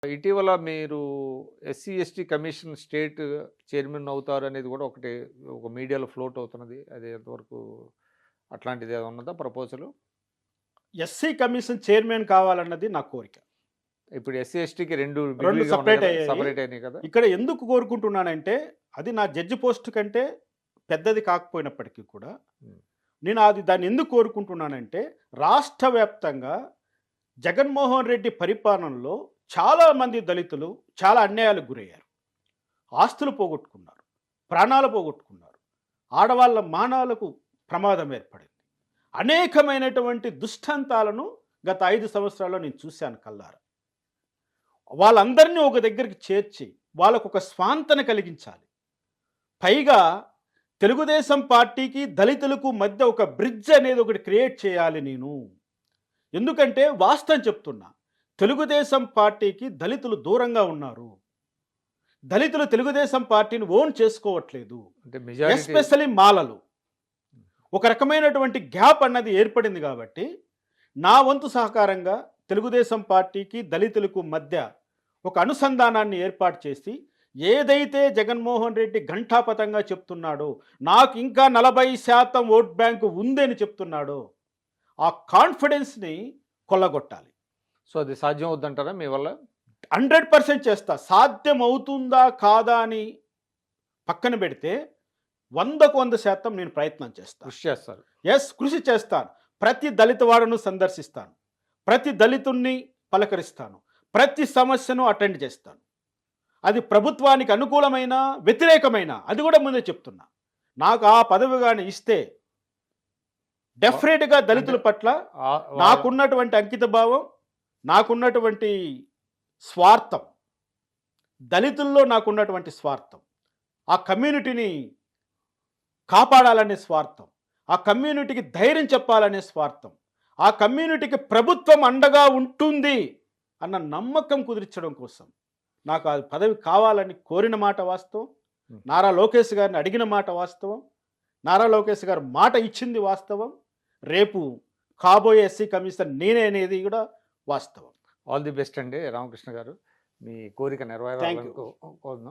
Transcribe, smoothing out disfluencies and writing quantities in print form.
ఇటీవల మీరు SC, ST commission state chairman అవుతారనేది కూడా ఒక మీడియాలో ఫ్లోట్ అవుతున్నది. అది ఎంతవరకు అట్లాంటిది ఏమైనా ఉన్నదా ప్రపోజలు? ఎస్సీ కమిషన్ చైర్మన్ కావాలన్నది నా కోరిక. ఇప్పుడు ఎస్సీ, ఎస్టీకి 2 2 విడివిడిగా ఉన్నాయి సెపరేట్ కదా! అయ్యాయి. సెపరేట్ అయినాయి కదా! ఇక్కడ ఎందుకు కోరుకుంటున్నానంటే, అది నా జడ్జి పోస్ట్ కంటే పెద్దది కాకపోయినప్పటికీ కూడా, హ్మ్. నేను దాన్ని ఎందుకు కోరుకుంటున్నానంటే, రాష్ట్ర వ్యాప్తంగా జగన్మోహన్ రెడ్డి పరిపాలనలో చాలామంది దళితులు చాలా అన్యాయాలకు గురయ్యారు. ఆస్తులు పోగొట్టుకున్నారు, ప్రాణాలు పోగొట్టుకున్నారు, ఆడవాళ్ళ మానాలకు ప్రమాదం ఏర్పడింది. అనేకమైనటువంటి దుష్టాంతాలను గత 5 సంవత్సరాల్లో నేను చూశాను కల్లారా. వాళ్ళందరినీ ఒక దగ్గరికి చేర్చి వాళ్ళకు ఒక స్వాంతన కలిగించాలి. పైగా తెలుగుదేశం పార్టీకి దళితులకు మధ్య ఒక బ్రిడ్జ్ అనేది ఒకటి క్రియేట్ చేయాలి నేను. ఎందుకంటే వాస్తవం చెప్తున్నా, తెలుగుదేశం పార్టీకి దళితులు దూరంగా ఉన్నారు. దళితులు తెలుగుదేశం పార్టీని ఓన్ చేసుకోవట్లేదు. అంటే మెజారిటీ ఎస్పెషల్లీ మాలలు. ఒక రకమైనటువంటి గ్యాప్ అన్నది ఏర్పడింది కాబట్టి, నా వంతు సహకారంగా తెలుగుదేశం పార్టీకి దళితులకు మధ్య ఒక అనుసంధానాన్ని ఏర్పాటు చేసి, ఏదైతే జగన్మోహన్ రెడ్డి ఘంటాపథంగా చెప్తున్నాడో, నాకు ఇంకా 40% ఓట్ బ్యాంకు ఉందని చెప్తున్నాడో, ఆ కాన్ఫిడెన్స్ని కొల్లగొట్టాలి. సో అది సాధ్యం అవుద్దంటారా మీ వల్ల? 100% చేస్తా. సాధ్యం అవుతుందా కాదా అని పక్కన పెడితే 100కు 100% నేను ప్రయత్నం చేస్తాను. కృషి చేస్తారు. కృషి చేస్తాను. ప్రతి దళిత వాడను సందర్శిస్తాను, ప్రతి దళితుణ్ణి పలకరిస్తాను, ప్రతి సమస్యను అటెండ్ చేస్తాను. అది ప్రభుత్వానికి అనుకూలమైన వ్యతిరేకమైన అది కూడా ముందే చెప్తున్నా. నాకు ఆ పదవి కానీ ఇస్తే డెఫినెట్గా దళితుల పట్ల నాకున్నటువంటి అంకిత భావం, నాకున్నటువంటి స్వార్థం, దళితుల్లో నాకున్నటువంటి స్వార్థం, ఆ కమ్యూనిటీని కాపాడాలనే స్వార్థం, ఆ కమ్యూనిటీకి ధైర్యం చెప్పాలనే స్వార్థం, ఆ కమ్యూనిటీకి ప్రభుత్వం అండగా ఉంటుంది అన్న నమ్మకం కుదిర్చడం కోసం నాకు ఆ పదవి కావాలని కోరిన మాట వాస్తవం. నారా లోకేష్ గారిని అడిగిన మాట వాస్తవం. నారా లోకేష్ గారు మాట ఇచ్చింది వాస్తవం. రేపు కాబోయే ఎస్సీ కమిషన్ నేనే అనేది కూడా వాస్తవం. ఆల్ ది బెస్ట్ అండి రామకృష్ణ గారు. మీ కోరిక నెరవేరాలని కోరుతున్నాం.